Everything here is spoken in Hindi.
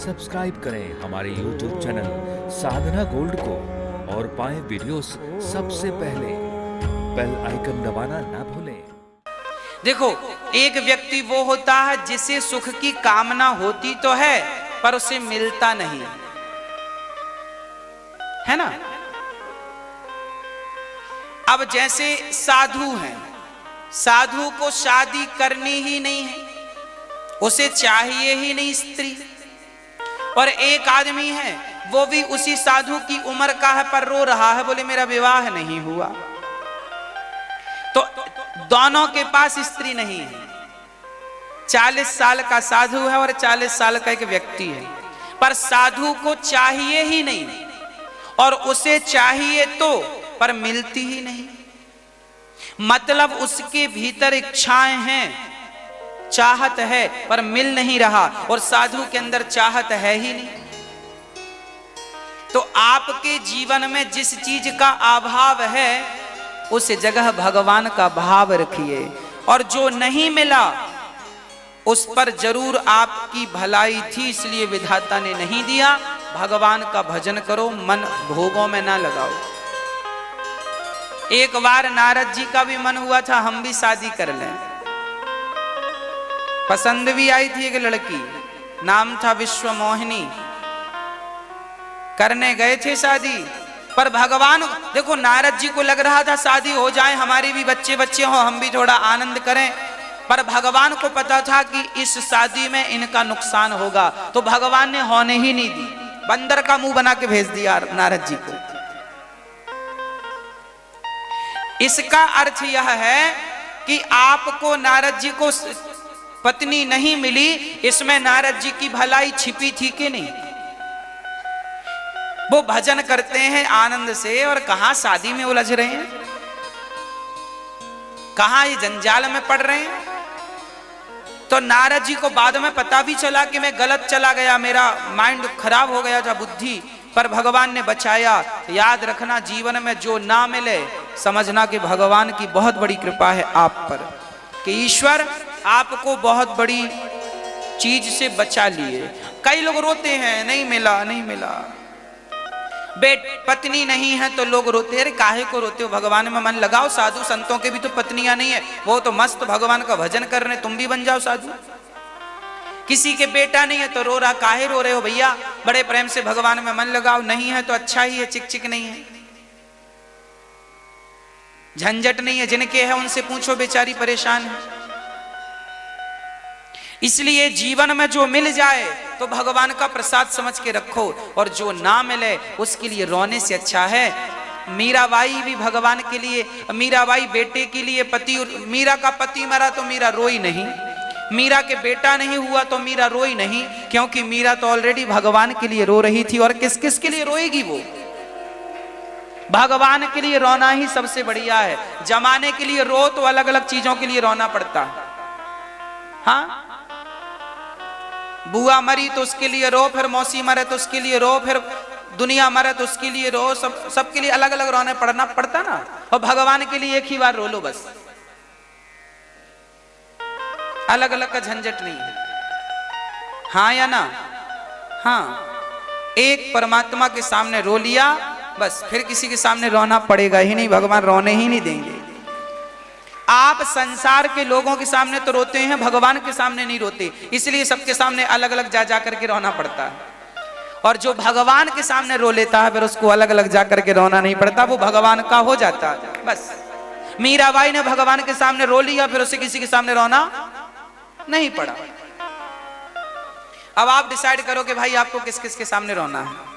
सब्सक्राइब करें हमारे YouTube चैनल साधना गोल्ड को और पाएं वीडियोस सबसे पहले। बेल आइकन दबाना ना भूलें। देखो, एक व्यक्ति वो होता है जिसे सुख की कामना होती तो है पर उसे मिलता नहीं है ना। अब जैसे साधु हैं, साधु को शादी करनी ही नहीं है, उसे चाहिए ही नहीं स्त्री। और एक आदमी है वो भी उसी साधु की उम्र का है पर रो रहा है, बोले मेरा विवाह नहीं हुआ। तो दोनों के पास स्त्री नहीं है। 40 साल का साधु है और 40 साल का एक व्यक्ति है, पर साधु को चाहिए ही नहीं और उसे चाहिए तो पर मिलती ही नहीं। मतलब उसके भीतर इच्छाएं हैं, चाहत है पर मिल नहीं रहा, और साधु के अंदर चाहत है ही नहीं। तो आपके जीवन में जिस चीज का अभाव है उस जगह भगवान का भाव रखिए, और जो नहीं मिला उस पर जरूर आपकी भलाई थी इसलिए विधाता ने नहीं दिया। भगवान का भजन करो, मन भोगों में ना लगाओ। एक बार नारद जी का भी मन हुआ था हम भी शादी कर लें, पसंद भी आई थी एक लड़की, नाम था विश्व मोहिनी। करने गए थे शादी, पर भगवान, देखो नारद जी को लग रहा था शादी हो जाए, हमारे भी बच्चे बच्चे हो, हम भी थोड़ा आनंद करें, पर भगवान को पता था कि इस शादी में इनका नुकसान होगा, तो भगवान ने होने ही नहीं दी। बंदर का मुंह बना के भेज दिया नारद जी को। इसका अर्थ यह है कि आपको नारद जी को पत्नी नहीं मिली, इसमें नारद जी की भलाई छिपी थी कि नहीं। वो भजन करते हैं आनंद से और कहां शादी में उलझ रहे हैं, कहां ये जंजाल में पड़ रहे हैं। तो नारद जी को बाद में पता भी चला कि मैं गलत चला गया, मेरा माइंड खराब हो गया था, बुद्धि, पर भगवान ने बचाया। याद रखना, जीवन में जो ना मिले समझना कि भगवान की बहुत बड़ी कृपा है आप पर, कि ईश्वर आपको बहुत बड़ी चीज से बचा लिए। कई लोग रोते हैं नहीं मिला नहीं मिला, पत्नी नहीं है तो लोग रोते, अरे काहे को रोते हो, भगवान में मन लगाओ। साधु संतों के भी तो पत्नियां नहीं है, वो तो मस्त भगवान का भजन कर रहे, तुम भी बन जाओ साधु। किसी के बेटा नहीं है तो रो रहा, काहे रो रहे हो भैया, बड़े प्रेम से भगवान में मन लगाओ। नहीं है तो अच्छा ही है, चिक चिक नहीं है, झंझट नहीं है। जिनके है उनसे पूछो, बेचारी परेशान है। इसलिए जीवन में जो मिल जाए तो भगवान का प्रसाद समझ के रखो, और जो ना मिले उसके लिए रोने से अच्छा है। मीराबाई भी भगवान के लिए, मीराबाई बेटे के लिए, पति, मीरा का पति मरा तो मीरा रोई नहीं, मीरा के बेटा नहीं हुआ तो मीरा रोई नहीं, क्योंकि मीरा तो ऑलरेडी भगवान के लिए रो रही थी। और किस किस के लिए रोएगी वो, भगवान के लिए रोना ही सबसे बढ़िया है। जमाने के लिए रो तो अलग अलग चीजों के लिए रोना पड़ता है। हाँ, बुआ मरी तो उसके लिए रो, फिर मौसी मरे तो उसके लिए रो, फिर दुनिया मरे तो उसके लिए रो, सबके लिए अलग अलग रोने पड़ना पड़ता ना। और भगवान के लिए एक ही बार रो लो बस, अलग अलग का झंझट नहीं है। हाँ या ना, हाँ, एक परमात्मा के सामने रो लिया बस, फिर किसी के सामने रोना पड़ेगा ही नहीं, भगवान रोने ही नहीं देंगे। आप संसार के लोगों के सामने तो रोते हैं, भगवान के सामने नहीं रोते, इसलिए सबके सामने अलग अलग जा जा करके रोना पड़ता है। और जो भगवान के सामने रो लेता है फिर उसको अलग अलग जा करके रोना नहीं पड़ता, वो भगवान का हो जाता है बस। मीराबाई ने भगवान के सामने रो लिया, फिर उसे किसी के सामने रोना नहीं पड़ा। अब आप डिसाइड करो कि भाई आपको किस किस के सामने रोना है।